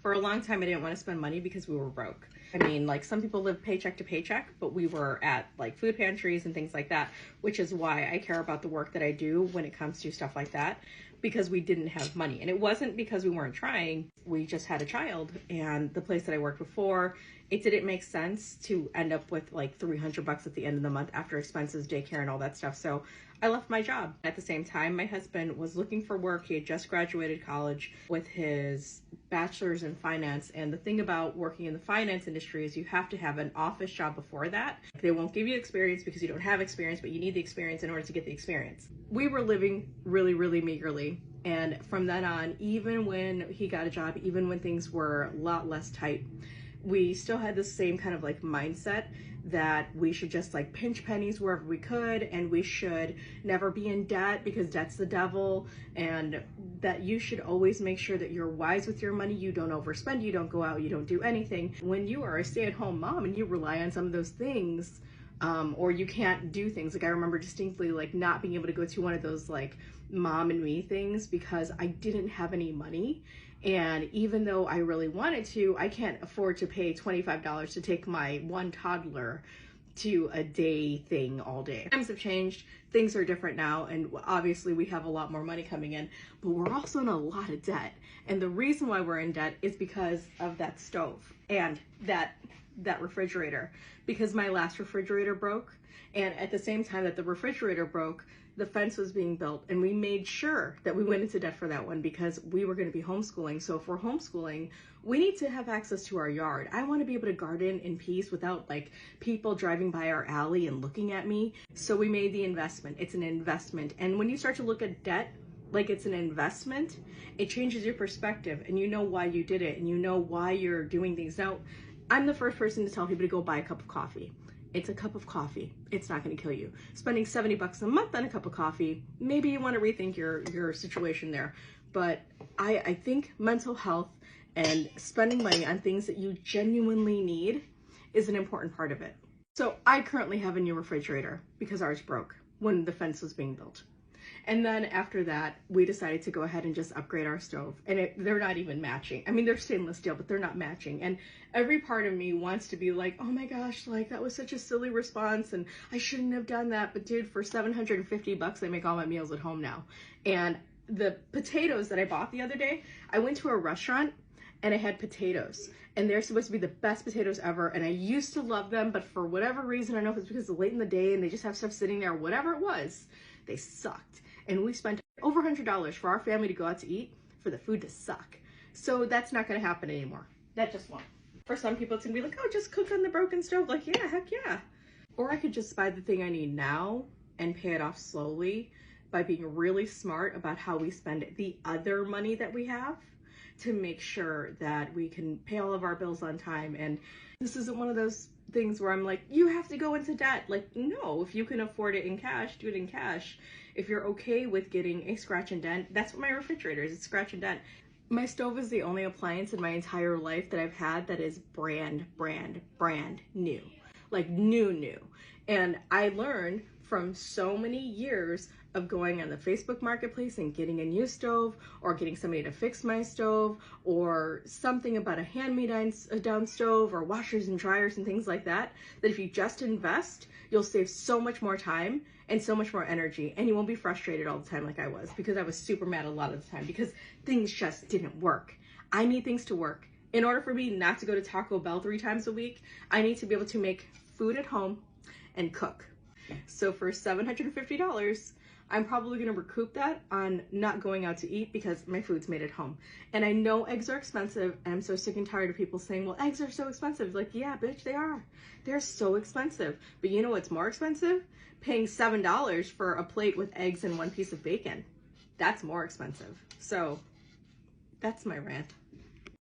For a long time, I didn't want to spend money because we were broke. I mean, like, some people live paycheck to paycheck, but we were at like food pantries and things like that, which is why I care about the work that I do when it comes to stuff like that, because we didn't have money. And it wasn't because we weren't trying, we just had a child. And the place that I worked before, it didn't make sense to end up with like $300 at the end of the month after expenses, daycare, and all that stuff. So I left my job. At the same time, my husband was looking for work. He had just graduated college with his bachelor's in finance. And the thing about working in the finance industry is you have to have an office job before that. They won't give you experience because you don't have experience, but you need the experience in order to get the experience. We were living really, really meagerly. And from then on, even when he got a job, even when things were a lot less tight, we still had the same kind of like mindset that we should just like pinch pennies wherever we could, and we should never be in debt because debt's the devil, and that you should always make sure that you're wise with your money. You don't overspend, you don't go out, you don't do anything. When you are a stay-at-home mom and you rely on some of those things, or you can't do things, like I remember distinctly like not being able to go to one of those like mom and me things because I didn't have any money. And even though I really wanted to, I can't afford to pay $25 to take my one toddler to a day thing all day. Times have changed, things are different now, and obviously we have a lot more money coming in, but we're also in a lot of debt. And the reason why we're in debt is because of that stove and that refrigerator, because my last refrigerator broke, and at the same time that the refrigerator broke, the fence was being built, and we made sure that we went into debt for that one because we were going to be homeschooling. So if we're homeschooling, we need to have access to our yard. I want to be able to garden in peace without like people driving by our alley and looking at me. So we made the investment. It's an investment. And when you start to look at debt like it's an investment, it changes your perspective, and you know why you did it, and you know why you're doing things. Now, I'm the first person to tell people to go buy a cup of coffee. It's a cup of coffee. It's not going to kill you. Spending $70 a month on a cup of coffee, maybe you want to rethink your situation there. But I think mental health and spending money on things that you genuinely need is an important part of it. So I currently have a new refrigerator because ours broke when the fence was being built. And then after that, we decided to go ahead and just upgrade our stove. And they're not even matching. I mean, they're stainless steel, but they're not matching. And every part of me wants to be like, oh my gosh, like that was such a silly response and I shouldn't have done that. But dude, for $750, I make all my meals at home now. And the potatoes that I bought the other day, I went to a restaurant and I had potatoes. And they're supposed to be the best potatoes ever. And I used to love them, but for whatever reason, I don't know if it's because it's late in the day and they just have stuff sitting there, whatever it was, they sucked. And we spent over $100 for our family to go out to eat for the food to suck. So that's not going to happen anymore. That just won't. For some people, it's going to be like, oh, just cook on the broken stove. Like, yeah, heck yeah. Or I could just buy the thing I need now and pay it off slowly by being really smart about how we spend the other money that we have to make sure that we can pay all of our bills on time. And this isn't one of those things where I'm like, you have to go into debt. Like, no, if you can afford it in cash, do it in cash. If you're okay with getting a scratch and dent, that's what my refrigerator is, it's scratch and dent. My stove is the only appliance in my entire life that I've had that is brand new. Like new. And I learned from so many years of going on the Facebook marketplace and getting a new stove, or getting somebody to fix my stove, or something about a hand-me-down stove, or washers and dryers and things like that, that if you just invest, you'll save so much more time and so much more energy, and you won't be frustrated all the time like I was, because I was super mad a lot of the time because things just didn't work. I need things to work. In order for me not to go to Taco Bell 3 times a week, I need to be able to make food at home and cook. So for $750, I'm probably going to recoup that on not going out to eat because my food's made at home. And I know eggs are expensive, and I'm so sick and tired of people saying, well, eggs are so expensive. Like, yeah, bitch, they are. They're so expensive. But you know what's more expensive? Paying $7 for a plate with eggs and 1 piece of bacon. That's more expensive. So that's my rant.